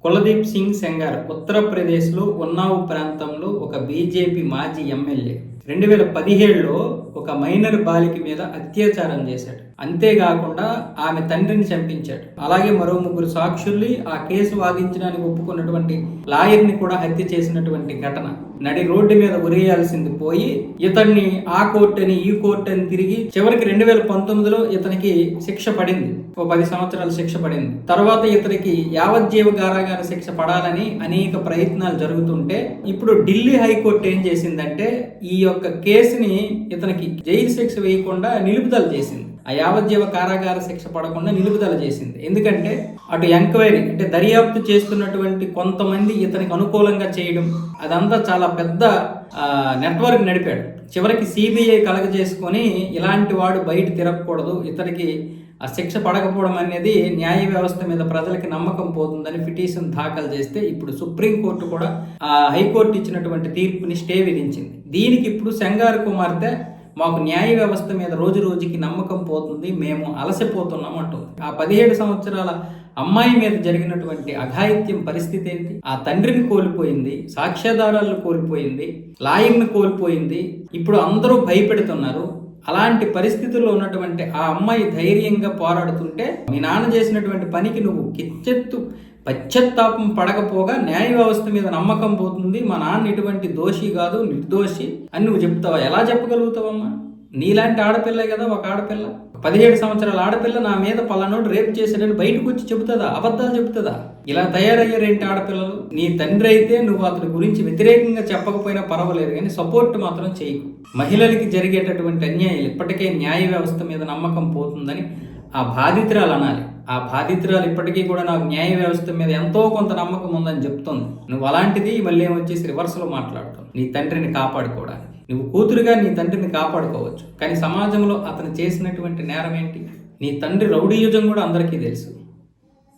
కులదీప్ సింగ్ సెంగార్ ఉత్తరప్రదేశ్లో ఉన్నావ్ ప్రాంతంలో ఒక బీజేపీ మాజీ ఎమ్మెల్యే 2017లో ఒక మైనర్ బాలిక మీద అత్యాచారం చేశాడు. అంతేకాకుండా ఆమె తండ్రిని చంపించాడు. అలాగే మరో 3 సాక్షుల్ని ఆ కేసు వాదించడానికి ఒప్పుకున్నటువంటి లాయర్ని కూడా హత్య చేసినటువంటి ఘటన. నడి రోడ్డు మీద ఉరేయాల్సింది పోయి ఇతన్ని ఆ కోర్టు అని ఈ కోర్టు అని తిరిగి చివరికి 2019లో ఇతనికి శిక్ష పడింది. 10 సంవత్సరాల శిక్ష పడింది. తర్వాత ఇతనికి యావజ్జీవ కారాగార శిక్ష పడాలని అనేక ప్రయత్నాలు జరుగుతుంటే ఇప్పుడు ఢిల్లీ హైకోర్టు ఏం చేసిందంటే ఈ యొక్క కేసుని ఇతనికి జైలు శిక్ష వేయకుండా నిలుపుదల చేసింది. ఆ యావజ్జీవ కారాగార శిక్ష పడకుండా నిలుపుదల చేసింది. ఎందుకంటే అటు ఎంక్వైరీ అంటే దర్యాప్తు చేస్తున్నటువంటి కొంతమంది ఇతనికి అనుకూలంగా చేయడం, అదంతా చాలా పెద్ద నెట్వర్క్ నడిపాడు. చివరికి సిబిఐ కలగజేసుకొని ఇలాంటి వాడు బయట తిరగకూడదు, ఇతనికి ఆ శిక్ష పడకపోవడం అనేది న్యాయ వ్యవస్థ మీద ప్రజలకి నమ్మకం పోతుందని పిటిషన్ దాఖలు చేస్తే ఇప్పుడు సుప్రీంకోర్టు కూడా ఆ హైకోర్టు ఇచ్చినటువంటి తీర్పుని స్టే విధించింది. దీనికి ఇప్పుడు సెంగార్ కుమార్తె మాకు న్యాయ వ్యవస్థ మీద రోజు రోజుకి నమ్మకం పోతుంది, మేము అలసిపోతున్నాం అంటుంది. ఆ 17 సంవత్సరాల అమ్మాయి మీద జరిగినటువంటి అఘాయిత్యం పరిస్థితి ఏంటి? ఆ తండ్రిని కోల్పోయింది, సాక్ష్యాధారాలను కోల్పోయింది, లాయర్ని కోల్పోయింది. ఇప్పుడు అందరూ భయపెడుతున్నారు. అలాంటి పరిస్థితుల్లో ఉన్నటువంటి ఆ అమ్మాయి ధైర్యంగా పోరాడుతుంటే మీ నాన్న చేసినటువంటి పనికి నువ్వు పశ్చాత్తాపం పడకపోగా న్యాయ వ్యవస్థ మీద నమ్మకం పోతుంది, మా నాన్న ఇటువంటి దోషి కాదు నిర్దోషి అని నువ్వు చెప్తావా? ఎలా చెప్పగలుగుతావమ్మా? నీలాంటి ఆడపిల్లే కదా ఒక ఆడపిల్ల. 17 సంవత్సరాల ఆడపిల్ల నా మీద పలానోడు రేపు చేశాడని బయటకు వచ్చి చెబుతుందా? అబద్ధాలు చెబుతుందా? ఇలా తయారయ్యారేంటి ఆడపిల్లలు? నీ తండ్రి అయితే నువ్వు అతని గురించి వ్యతిరేకంగా చెప్పకపోయినా పర్వాలేదు, కానీ సపోర్ట్ మాత్రం చేయకు. మహిళలకి జరిగేటటువంటి అన్యాయాలు ఇప్పటికే న్యాయ వ్యవస్థ మీద నమ్మకం పోతుందని ఆ బాధితురాలు అనాలి. ఆ బాధితురాలు ఇప్పటికీ కూడా నాకు న్యాయ వ్యవస్థ మీద ఎంతో కొంత నమ్మకం ఉందని చెప్తుంది. నువ్వు అలాంటిది మళ్ళీ ఏమొచ్చేసి రివర్స్లో మాట్లాడుతావు. నీ తండ్రిని కాపాడుకోవడానికి నువ్వు కూతురుగా నీ తండ్రిని కాపాడుకోవచ్చు, కానీ సమాజంలో అతను చేసినటువంటి నేరం ఏంటి? నీ తండ్రి రౌడీయుజం కూడా అందరికీ తెలుసు.